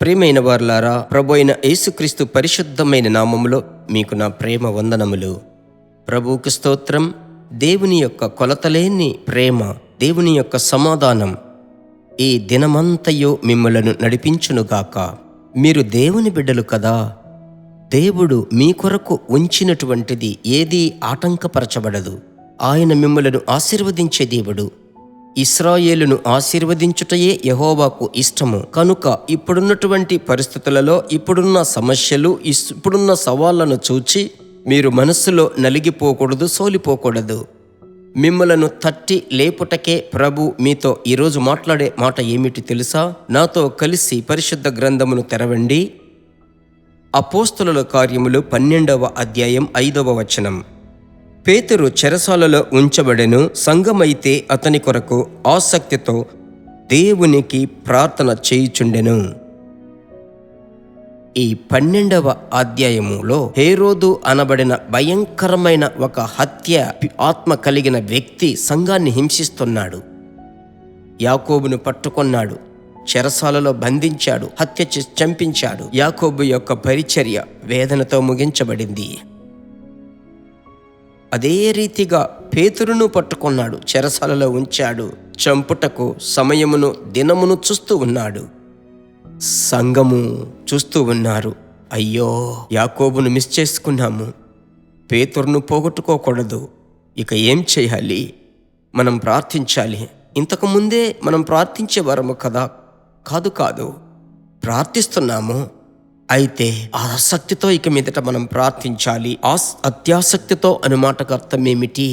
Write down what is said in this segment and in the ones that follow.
ప్రియమైన వారలారా, ప్రభు అయిన యేసుక్రీస్తు పరిశుద్ధమైన నామములో మీకు నా ప్రేమ వందనములు. ప్రభువుకు స్తోత్రం. దేవుని యొక్క కొలతలేని ప్రేమ, దేవుని యొక్క సమాధానం ఈ దినమంతయు మిమ్మలను నడిపించునుగాక. మీరు దేవుని బిడ్డలు కదా. దేవుడు మీ కొరకు ఉంచినటువంటిది ఏదీ ఆటంకపరచబడదు. ఆయన మిమ్మలను ఆశీర్వదించే దేవుడు. ఇశ్రాయేలును ఆశీర్వదించుటయే యెహోవాకు ఇష్టము. కనుక ఇప్పుడున్నటువంటి పరిస్థితులలో, ఇప్పుడున్న సమస్యలు, ఇప్పుడున్న సవాళ్లను చూచి మీరు మనస్సులో నలిగిపోకూడదు, సోలిపోకూడదు. మిమ్మలను తట్టి లేపుటకే ప్రభు మీతో ఈరోజు మాట్లాడే మాట ఏమిటి తెలుసా? నాతో కలిసి పరిశుద్ధ గ్రంథమును తెరవండి. అపోస్తలుల కార్యములు 12వ అధ్యాయం 5వ వచనం. పేతురు చెరసాలలో ఉంచబడెను. సంఘమైతే అతని కొరకు ఆసక్తితో దేవునికి ప్రార్థన చేయుచుండెను. ఈ 12వ అధ్యాయములో హేరోదు అనబడిన భయంకరమైన ఒక హత్య ఆత్మ కలిగిన వ్యక్తి సంఘాన్ని హింసిస్తున్నాడు. యాకోబును పట్టుకొన్నాడు, చెరసాలలో బంధించాడు, హత్య చేసి చంపించాడు. యాకోబు యొక్క పరిచర్య వేదనతో ముగించబడింది. అదే రీతిగా పేతురును పట్టుకొన్నాడు, చెరసాలలో ఉంచాడు, చంపుటకు సమయమును దినమును చూస్తూ ఉన్నాడు. సంఘము చూస్తూ ఉన్నారు. అయ్యో, యాకోబును మిస్ చేసుకున్నాము, పేతురును పోగొట్టుకోకూడదు, ఇక ఏం చేయాలి? మనం ప్రార్థించాలి. ఇంతకు ముందే మనం ప్రార్థించేవారము కదా. కాదు, ప్రార్థిస్తున్నాము. అయితే ఆసక్తితో ఇక మీదట మనం ప్రార్థించాలి. అత్యాసక్తితో అనే మాటకు అర్థం ఏమిటి?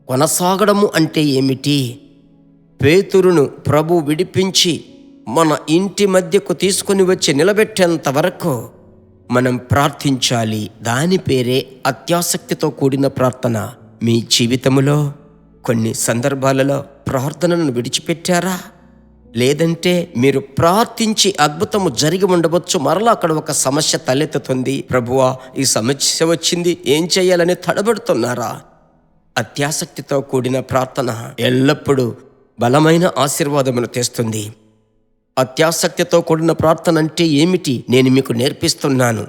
కొనసాగడము అంటే ఏమిటి? పేతురును ప్రభు విడిపించి మన ఇంటి మధ్యకు తీసుకుని వచ్చి నిలబెట్టేంత వరకు మనం ప్రార్థించాలి. దాని పేరే అత్యాసక్తితో కూడిన ప్రార్థన. మీ జీవితంలో కొన్ని సందర్భాలలో ప్రార్థనను విడిచిపెట్టారా? లేదంటే మీరు ప్రార్థించి అద్భుతము జరిగి ఉండవచ్చు, మరలా అక్కడ ఒక సమస్య తలెత్తుతుంది. ప్రభువా, ఈ సమస్య వచ్చింది, ఏం చేయాలని తడబడుతున్నారా? అత్యాసక్తితో కూడిన ప్రార్థన ఎల్లప్పుడూ బలమైన ఆశీర్వాదమును తెస్తుంది. అత్యాసక్తితో కూడిన ప్రార్థన అంటే ఏమిటి? నేను మీకు నేర్పిస్తున్నాను.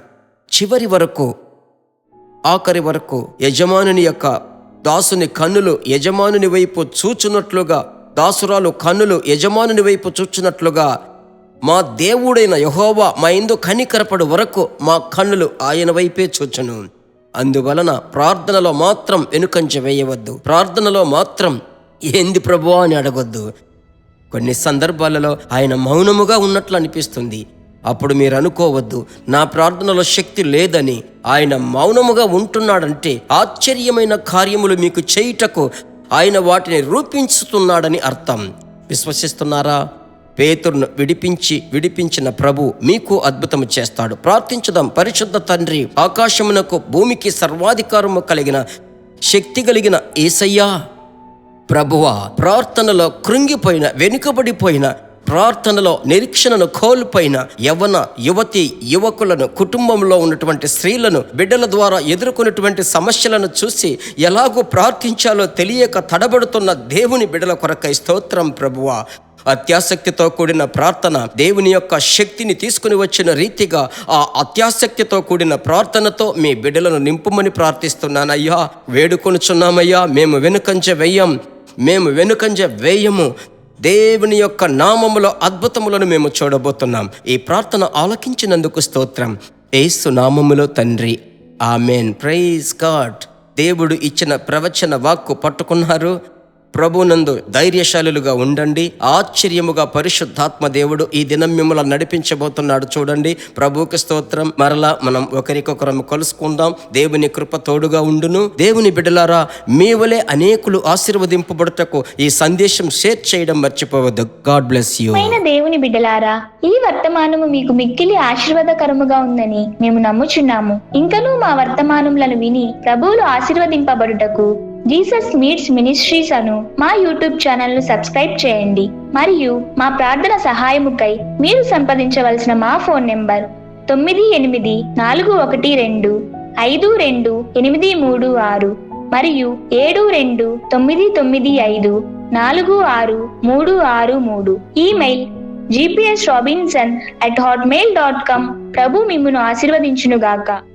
చివరి వరకు, ఆఖరి వరకు యజమానుని యొక్క దాసుని కన్నులు యజమానుని వైపు చూచున్నట్లుగా, దాసురాలు కన్నులు యజమానుని వైపు చూచున్నట్లుగా మా దేవుడైన యెహోవా మా యందు కనికరపడు వరకు మా కన్నులు ఆయన వైపే చూచును. అందువలన ప్రార్థనలో మాత్రం వెనుకంజ వేయవద్దు. ప్రార్థనలో మాత్రం ఏంది ప్రభువా అని అడగొద్దు. కొన్ని సందర్భాలలో ఆయన మౌనముగా ఉన్నట్లు అనిపిస్తుంది. అప్పుడు మీరు అనుకోవద్దు, నా ప్రార్థనలో శక్తి లేదని. ఆయన మౌనముగా ఉంటున్నాడంటే ఆశ్చర్యమైన కార్యములు మీకు చేయుటకు ఆయన వాటిని రూపించుతున్నాడని అర్థం. విశ్వసిస్తున్నారా? పేతురును విడిపించిన ప్రభు మీకు అద్భుతము చేస్తాడు. ప్రార్థించుదాం. పరిశుద్ధ తండ్రి, ఆకాశమునకు భూమికి సర్వాధికారము కలిగిన శక్తి కలిగిన యేసయ్యా, ప్రభువా, ప్రార్థనలో కృంగిపోయిన, వెనుకబడిపోయిన, ప్రార్థనలో నిరీక్షణను కోల్పోయిన యువతి యువకులను, కుటుంబంలో ఉన్నటువంటి స్త్రీలను, బిడ్డల ద్వారా ఎదుర్కొన్నటువంటి సమస్యలను చూసి ఎలాగో ప్రార్థించాలో తెలియక తడబడుతున్న దేవుని బిడ్డల కొరకై స్తోత్రం ప్రభువా. అత్యాసక్తితో కూడిన ప్రార్థన దేవుని యొక్క శక్తిని తీసుకుని వచ్చిన రీతిగా ఆ అత్యాసక్తితో కూడిన ప్రార్థనతో మీ బిడ్డలను నింపుమని ప్రార్థిస్తున్నానయ్యా. వేడుకొనుచున్నామయ్యా. మేము వెనుకంజ వేయము. దేవుని యొక్క నామములో అద్భుతములను మేము చూడబోతున్నాం. ఈ ప్రార్థన ఆలకించినందుకు స్తోత్రం. యేసు నామములో తండ్రి, ఆమెన్. Praise God. దేవుడు ఇచ్చిన ప్రవచన వాక్కు పట్టుకున్నారు. ప్రభునందు ధైర్యశాలులుగా ఉండండి. ఆశ్చర్యముగా పరిశుద్ధాత్మ దేవుడు ఈ దినం మిమ్మల్ని నడిపించబోతున్నాడు. చూడండి. ప్రభువుకి స్తోత్రం. మరలా మనం ఒకరికొకరం కలుసుకుందాం. దేవుని కృప తోడుగా ఉండును. దేవుని బిడ్డలారా, మీ వలె అనేకులు ఆశీర్వదింపబడుటకు ఈ సందేశం షేర్ చేయడం మర్చిపోవద్దు. God bless you. దేవుని బిడ్డలారా, ఈ వర్తమానము మీకు మిక్కిలి ఆశీర్వాదకరముగా ఉందని మేము నమ్ముచున్నాము. ఇంకనూ మా వర్తమానములను విని ప్రభువులు ఆశీర్వదింపబడుటకు జీసస్ మీట్స్ మినిస్ట్రీస్ అను మా యూట్యూబ్ ఛానల్ ను సబ్స్క్రైబ్ చేయండి. మరియు మా ప్రార్థన సహాయముకై మీరు సంప్రదించవలసిన మా ఫోన్ నెంబర్ 9841425286 మరియు 7299546363. Email gpsrobinson@hotmail.com. ప్రభు మిమ్మును ఆశీర్వదించునుగాక.